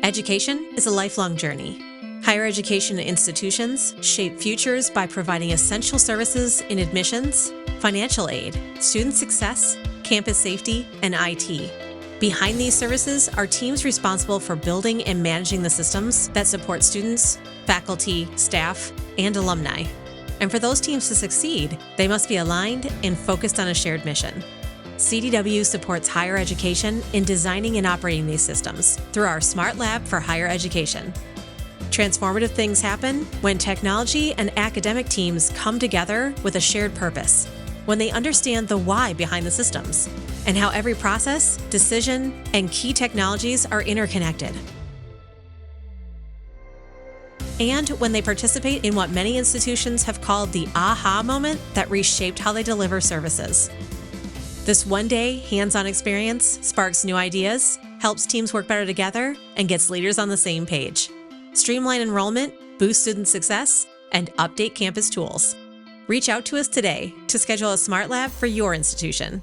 Education is a lifelong journey. Higher education institutions shape futures by providing essential services in admissions, financial aid, student success, campus safety, and IT. Behind these services are teams responsible for building and managing the systems that support students, faculty, staff, and alumni. And for those teams to succeed, they must be aligned and focused on a shared mission. CDW supports higher education in designing and operating these systems through our SmartLab for higher education. Transformative things happen when technology and academic teams come together with a shared purpose, when they understand the why behind the systems, and how every process, decision, and key technologies are interconnected. And when they participate in what many institutions have called the aha moment that reshaped how they deliver services. This one-day, hands-on experience sparks new ideas, helps teams work better together, and gets leaders on the same page. Streamline enrollment, boost student success, and update campus tools. Reach out to us today to schedule a SmartLab for your institution.